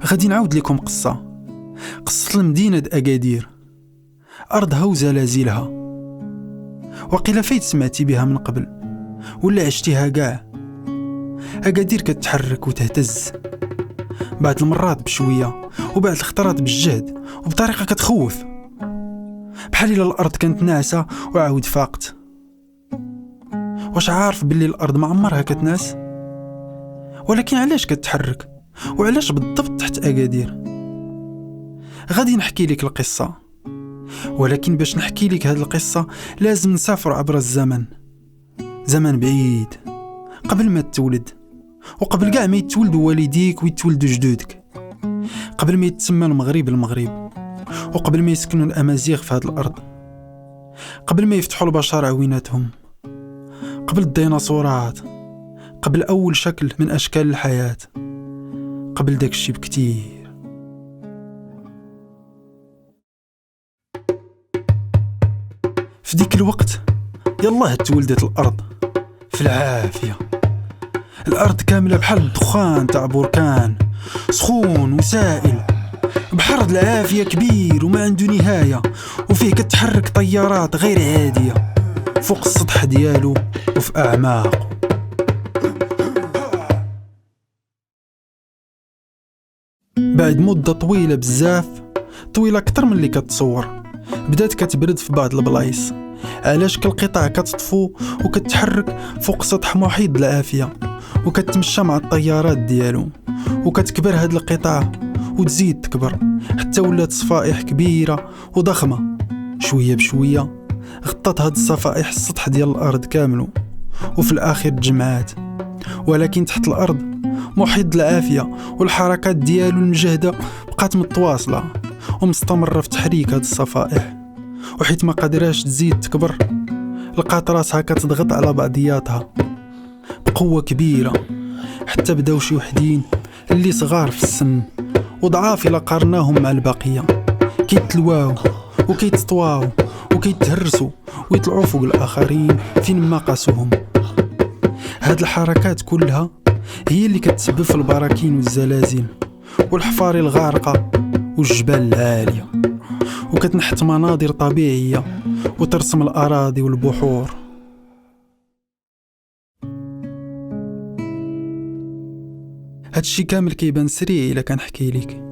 غادي نعاود لكم قصة المدينة أكادير، أرضها وزلازلها. وقيلا فايت سمعتي بها من قبل ولا عشتيها كاع. أكادير كتحرك وتهتز، بعض المرات بشوية وبعض الخطرات بالجهد وبطريقة كتخوف، بحال إلا الأرض كانت ناعسة وعاود فاقت. واش عارف باللي الأرض ما عمرها كتنعس؟ ولكن علاش كتحرك وعلاش بالضبط تحت أكادير؟ غادي نحكي لك القصة، ولكن باش نحكي لك هذه القصة لازم نسافر عبر الزمن، زمن بعيد قبل ما تولد، وقبل كاع ما يتولدوا والديك ويتولدوا جدودك، قبل ما يتسمى المغرب، وقبل ما يسكنوا الأمازيغ في هذه الأرض، قبل ما يفتحوا البشر عويناتهم، قبل الديناصورات، قبل أول شكل من أشكال الحياة، قبل داك الشي بكتير. في ديك الوقت يالله تولدت الأرض في العافية، الأرض كاملة بحال الدخان تاع بركان سخون وسائل، بحر العافية كبير وما عنده نهاية، وفيه كتحرك طيارات غير عادية فوق السطح ديالو وفي أعماقه. بعد مدة طويلة بزاف، طويلة أكتر من اللي كتصور، بدات كتبرد في بعض البلايص على شكل قطع كتطفو وكتحرك فوق سطح محيط العافية، وكتمشى مع الطيارات ديالو، وكتكبر هاد القطع وتزيد تكبر حتى ولات صفائح كبيرة وضخمة. شوية بشوية غطت هاد الصفائح السطح ديال الأرض كاملو، وفي الآخر تجمعات. ولكن تحت الأرض محيط العافية والحركات ديالو المجهدة بقات متواصلة ومستمرة في تحريك هاد الصفائح، وحيت ما قدراش تزيد تكبر لقات راسها كتضغط على بعضياتها بقوة كبيرة، حتى بداو شي وحدين اللي صغار في السن وضعاف إلا قارناهم مع البقية كيتلواو وكيتطواو وكيتهرسوا ويطلعوا فوق الآخرين فين ما قاسوهم. هاد الحركات كلها هي اللي كتسبب في البراكين والزلازل والحفار الغارقة والجبال العالية، وكتنحت مناظر طبيعية وترسم الأراضي والبحور. هادشي كامل كيبان سريع إلا كنحكي لك،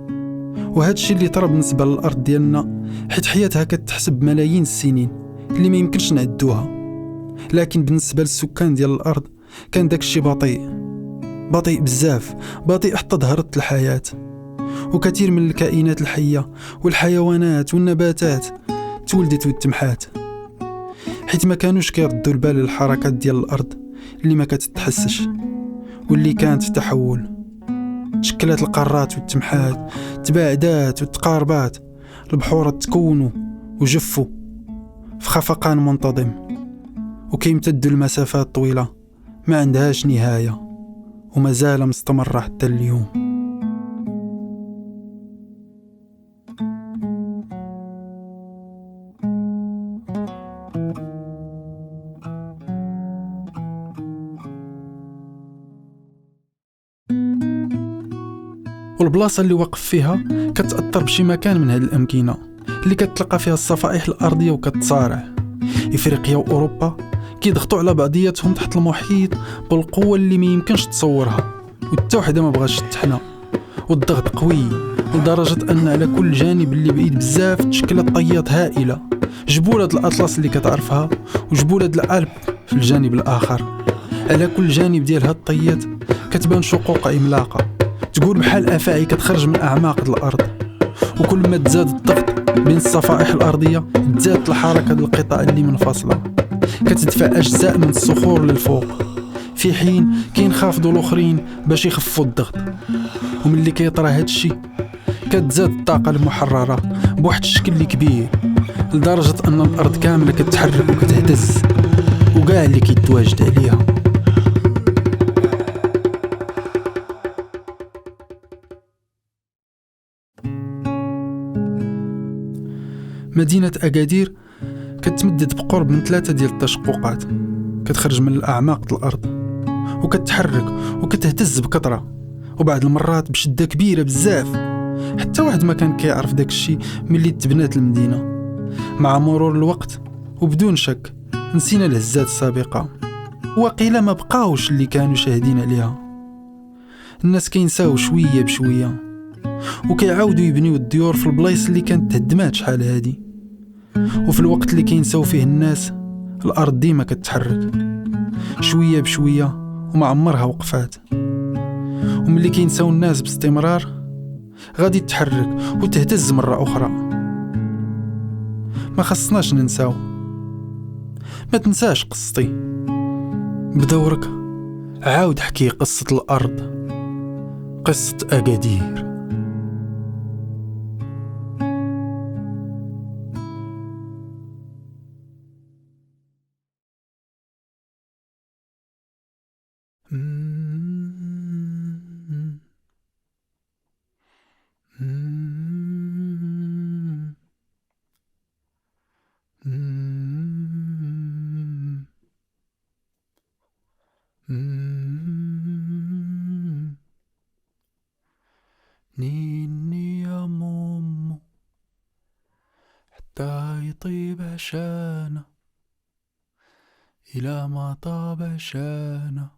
وهادشي اللي طرا بالنسبة للأرض ديالنا حيت حياتها كتحسب بملايين السنين اللي ما يمكنش نعدوها. لكن بالنسبة للسكان ديال الأرض كان داكشي بطيء بزاف، بطيء حتى ظهرت الحياة. وكثير من الكائنات الحية والحيوانات والنباتات تولدت وتمحات حيت ما كانوش كيردوا البال للحركات ديال الأرض اللي ما كتتحسش واللي كانت في تحول. تشكلات القارات والتمحات، تباعدات وتقاربات، البحور تكونوا وجفوا في خفقان منتظم، وكيمتدوا المسافات طويلة ما عندهاش نهاية وما زال مستمرة حتى اليوم. والبلاصة اللي وقف فيها كتأثر بشي مكان من هذه الأمكنة اللي كتلقى فيها الصفائح الأرضية وكتصارع. إفريقيا وأوروبا كيضغطوا على بعضياتهم تحت المحيط بالقوة اللي ما يمكنش تصورها، وحتى وحدة ما بغاش تحنا، والضغط قوي لدرجة أن على كل جانب اللي بعيد بزاف تشكلت طيات هائلة، جبولة الأطلس اللي كتعرفها وجبولة الألب في الجانب الآخر. على كل جانب ديال هاد الطيات كتبان شقوق عملاقة تقول بحال أفاعي كتخرج من أعماق الأرض، وكل ما تزاد الضغط بين الصفائح الأرضية تزاد الحركة القطع اللي منفصلة، كتدفع أجزاء من الصخور للفوق، في حين كينخافضوا الآخرين باش يخفوا الضغط. وملي كيطرى هادشي كتزاد الطاقة المحررة بواحد الشكل اللي كبير لدرجة أن الأرض كاملة كتحرك وكتهتز وكاع اللي كيتواجد عليها. مدينة أكادير كتمدد بقرب من 3 ديال التشققات كتخرج من الأعماق الأرض وكتحرك وكتهتز بكثرة، وبعض المرات بشدة كبيرة بزاف، حتى واحد ما كان كيعرف داك الشي ملي تبنات المدينة. مع مرور الوقت وبدون شك نسينا الهزات السابقة، وقيلا ما بقاوش اللي كانوا شاهدين عليها. الناس كينساو شوية بشوية وكيعاودوا يبنيو الديور في البلايص اللي كانت تهدمات شحال هادي. وفي الوقت اللي كينساو فيه الناس، الأرض ديما كتحرك شوية بشوية وما عمرها وقفات. وملي كينساو الناس باستمرار غادي تتحرك وتهتز مرة أخرى. ما خصناش ننساو. ما تنساش قصتي، بدورك عاود حكي قصة الأرض، قصة أكادير. نيني يا مومو حتى يطيب عشانا، إلى ما طاب عشانا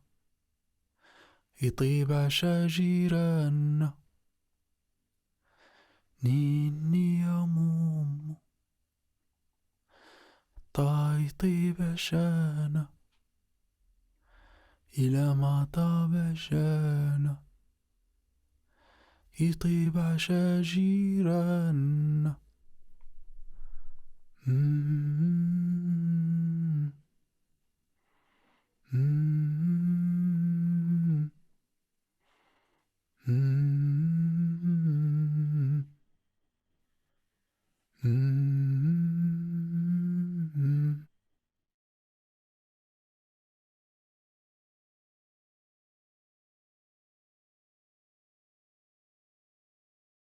يطيب عشا جيراننا. نيني يا مومو حتى يطيب عشانا، إلى ما طاب عشانا يطيب عشا جيراننا.